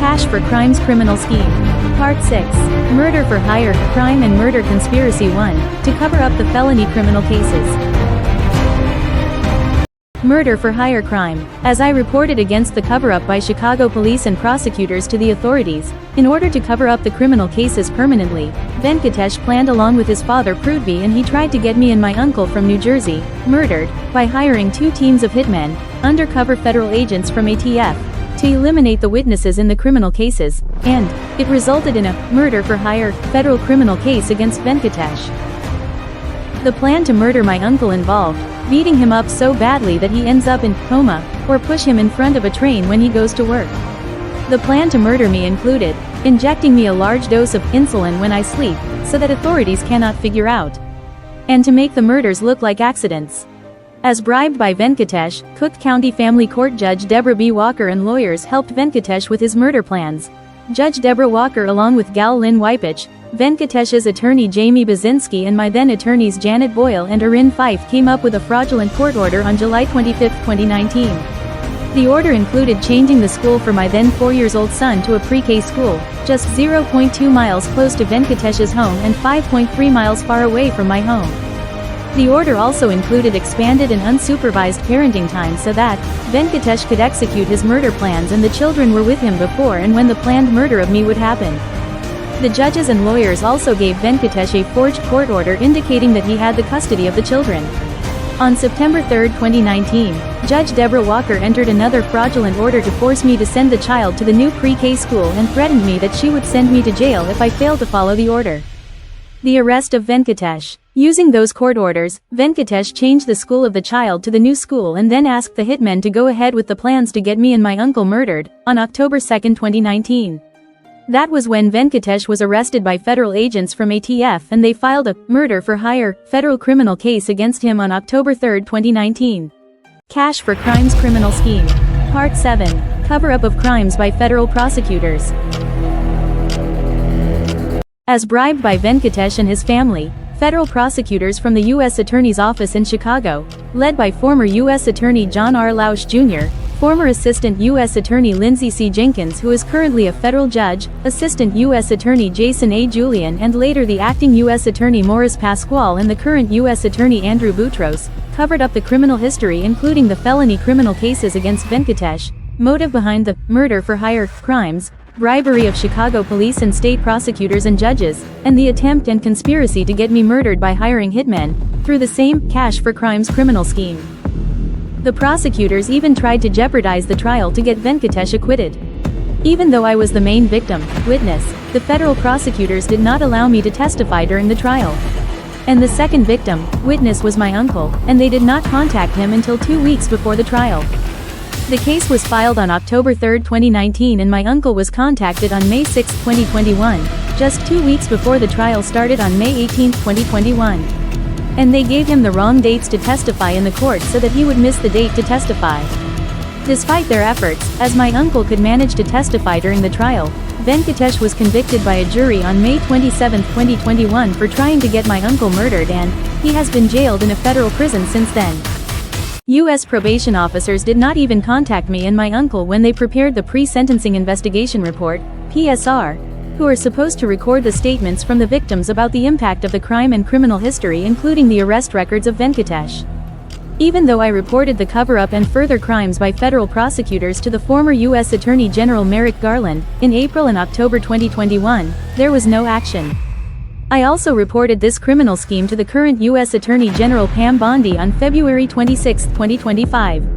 Cash for Crimes Criminal Scheme. Part 6. Murder for Hire, Crime and Murder Conspiracy 1, to cover up the felony criminal cases. Murder for hire crime. As I reported against the cover-up by Chicago police and prosecutors to the authorities, in order to cover up the criminal cases permanently, Venkatesh planned along with his father Prudvi, and he tried to get me and my uncle from New Jersey murdered by hiring 2 teams of hitmen, undercover federal agents from ATF, to eliminate the witnesses in the criminal cases, and it resulted in a murder for hire federal criminal case against Venkatesh. The plan to murder my uncle involved beating him up so badly that he ends up in coma, or push him in front of a train when he goes to work. The plan to murder me included injecting me a large dose of insulin when I sleep, so that authorities cannot figure out, and to make the murders look like accidents. As bribed by Venkatesh, Cook County Family Court Judge Debra B. Walker and lawyers helped Venkatesh with his murder plans. Judge Debra Walker, along with gal Lynn Wypych, Venkatesh's attorney Jami Buzinski and my then attorneys Janet Boyle and Arin Fife came up with a fraudulent court order on July 25, 2019. The order included changing the school for my then 4-year-old son to a pre-K school, just 0.2 miles close to Venkatesh's home and 5.3 miles far away from my home. The order also included expanded and unsupervised parenting time so that Venkatesh could execute his murder plans and the children were with him before and when the planned murder of me would happen. The judges and lawyers also gave Venkatesh a forged court order indicating that he had the custody of the children. On September 3, 2019, Judge Debra Walker entered another fraudulent order to force me to send the child to the new pre-K school and threatened me that she would send me to jail if I failed to follow the order. The arrest of Venkatesh. Using those court orders, Venkatesh changed the school of the child to the new school and then asked the hitmen to go ahead with the plans to get me and my uncle murdered, on October 2, 2019. That was when Venkatesh was arrested by federal agents from ATF and they filed a murder for hire federal criminal case against him on October 3, 2019. Cash for Crimes Criminal Scheme. Part 7. Cover-up of crimes by federal prosecutors. As bribed by Venkatesh and his family, federal prosecutors from the U.S. Attorney's Office in Chicago, led by former U.S. Attorney John R. Lausch Jr., former Assistant U.S. Attorney Lindsay C. Jenkins, who is currently a federal judge, Assistant U.S. Attorney Jason A. Julian and later the acting U.S. Attorney Morris Pasquale and the current U.S. Attorney Andrew Boutros, covered up the criminal history including the felony criminal cases against Venkatesh, motive behind the murder for hire crimes, bribery of Chicago police and state prosecutors and judges, and the attempt and conspiracy to get me murdered by hiring hitmen, through the same cash for crimes criminal scheme. The prosecutors even tried to jeopardize the trial to get Venkatesh acquitted. Even though I was the main victim, witness, the federal prosecutors did not allow me to testify during the trial. And the second victim, witness, was my uncle, and they did not contact him until 2 weeks before the trial. The case was filed on October 3, 2019 and my uncle was contacted on May 6, 2021, just 2 weeks before the trial started on May 18, 2021. And they gave him the wrong dates to testify in the court so that he would miss the date to testify. Despite their efforts, as my uncle could manage to testify during the trial, Venkatesh was convicted by a jury on May 27, 2021 for trying to get my uncle murdered, and he has been jailed in a federal prison since then. U.S. probation officers did not even contact me and my uncle when they prepared the pre-sentencing investigation report, PSR, who are supposed to record the statements from the victims about the impact of the crime and criminal history including the arrest records of Venkatesh. Even though I reported the cover-up and further crimes by federal prosecutors to the former U.S. Attorney General Merrick Garland, in April and October 2021, there was no action. I also reported this criminal scheme to the current U.S. Attorney General Pam Bondi on February 26, 2025.